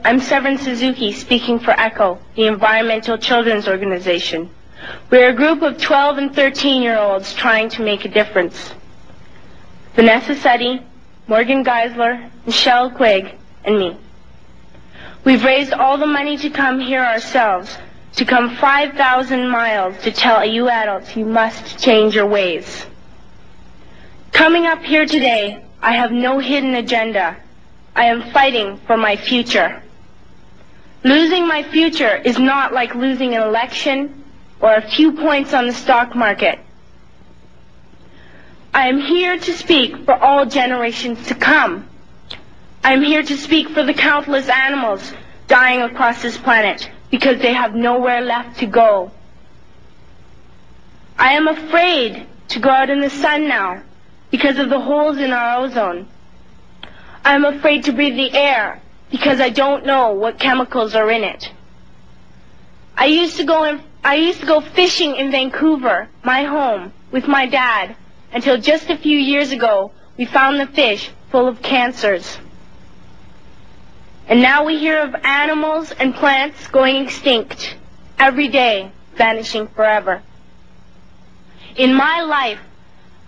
I'm Severn Suzuki, speaking for ECHO, the Environmental Children's Organization. We're a group of 12 and 13-year-olds trying to make a difference. Vanessa Suddy, Morgan Geisler, Michelle Quigg, and me. We've raised all the money to come here ourselves, to come 5,000 miles to tell you adults you must change your ways. Coming up here today, I have no hidden agenda. I am fighting for my future. Losing my future is not like losing an election or a few points on the stock market. I am here to speak for all generations to come. I am here to speak for the countless animals dying across this planet because they have nowhere left to go. I am afraid to go out in the sun now because of the holes in our ozone. I am afraid to breathe the air because I don't know what chemicals are in it. I used to go fishing in Vancouver, my home, with my dad, until just a few years ago we found the fish full of cancers. And now we hear of animals and plants going extinct every day, vanishing forever. In my life,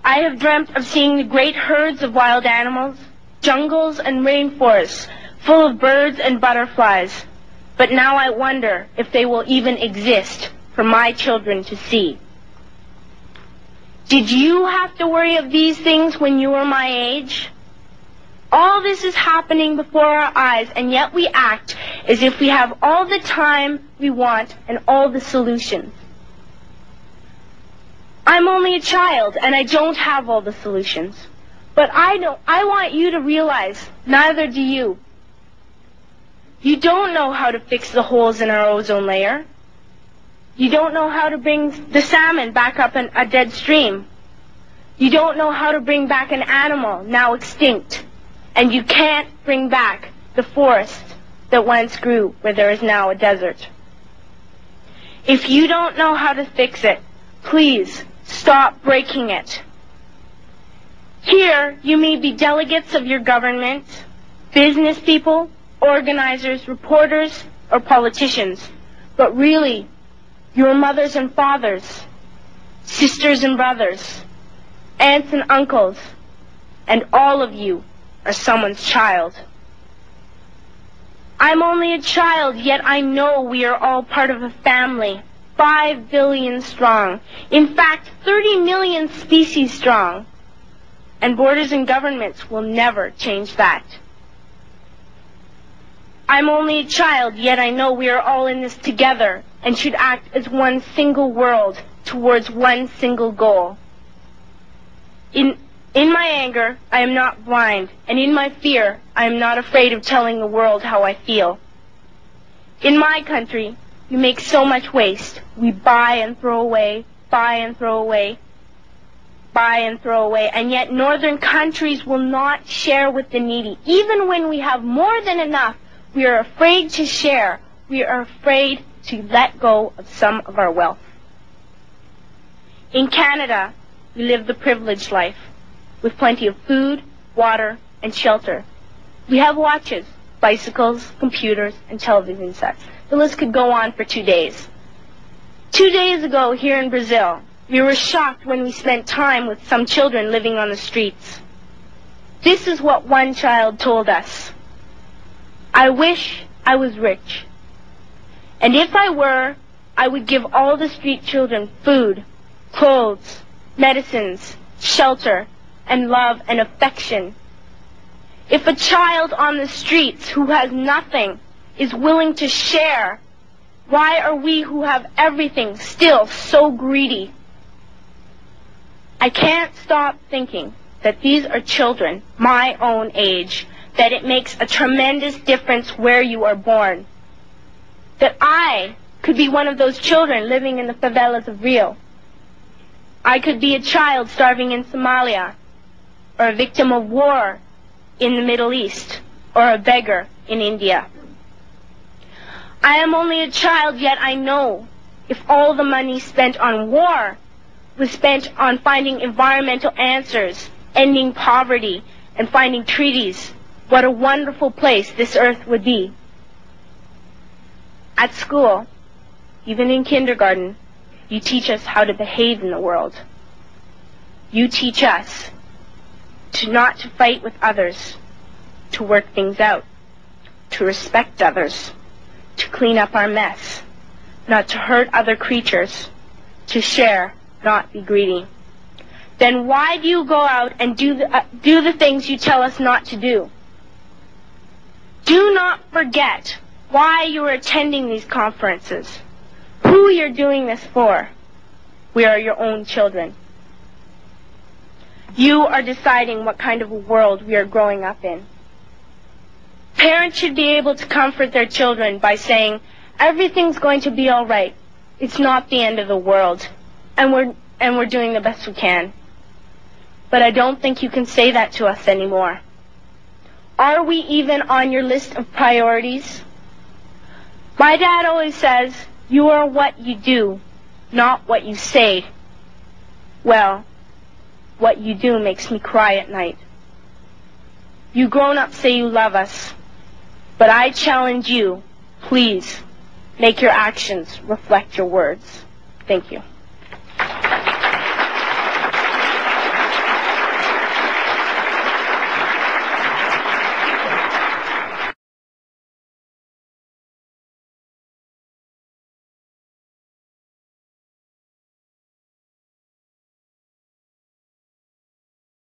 I have dreamt of seeing the great herds of wild animals, jungles and rainforests full of birds and butterflies. But now I wonder if they will even exist for my children to see. Did you have to worry of these things when you were my age? All this is happening before our eyes, and yet we act as if we have all the time we want and all the solutions. I'm only a child, and I don't have all the solutions. But I want you to realize, neither do you. You don't know how to fix the holes in our ozone layer. You don't know how to bring the salmon back up in a dead stream. You don't know how to bring back an animal now extinct. And you can't bring back the forest that once grew where there is now a desert. If you don't know how to fix it, please stop breaking it. Here, you may be delegates of your government, business people, organizers, reporters, or politicians, but really, your mothers and fathers, sisters and brothers, aunts and uncles, and all of you are someone's child. I'm only a child, yet I know we are all part of a family, 5 billion strong. In fact, 30 million species strong. And borders and governments will never change that. I'm only a child, yet I know we are all in this together and should act as one single world towards one single goal. In my anger, I am not blind, and in my fear, I am not afraid of telling the world how I feel. In my country, we make so much waste. We buy and throw away, buy and throw away, buy and throw away, and yet northern countries will not share with the needy. Even when we have more than enough, we are afraid to share. We are afraid to let go of some of our wealth. In Canada, we live the privileged life, with plenty of food, water, and shelter. We have watches, bicycles, computers, and television sets. The list could go on for 2 days. 2 days ago, here in Brazil, we were shocked when we spent time with some children living on the streets. This is what one child told us. I wish I was rich. And if I were, I would give all the street children food, clothes, medicines, shelter, and love and affection. If a child on the streets who has nothing is willing to share, why are we who have everything still so greedy? I can't stop thinking that these are children my own age, that it makes a tremendous difference where you are born. That I could be one of those children living in the favelas of Rio. I could be a child starving in Somalia, or a victim of war in the Middle East, or a beggar in India. I am only a child, yet I know if all the money spent on war was spent on finding environmental answers, ending poverty, and finding treaties, what a wonderful place this earth would be. At school, even in kindergarten, you teach us how to behave in the world. You teach us not to fight with others, to work things out, to respect others, to clean up our mess, not to hurt other creatures, to share, not be greedy. Then why do you go out and do the things you tell us not to do? Do not forget why you are attending these conferences, who you're doing this for. We are your own children. You are deciding what kind of a world we are growing up in. Parents should be able to comfort their children by saying, everything's going to be all right. It's not the end of the world, and we're doing the best we can. But I don't think you can say that to us anymore. Are we even on your list of priorities? My dad always says, you are what you do, not what you say. Well, what you do makes me cry at night. You grown-ups say you love us, but I challenge you, please, make your actions reflect your words. Thank you.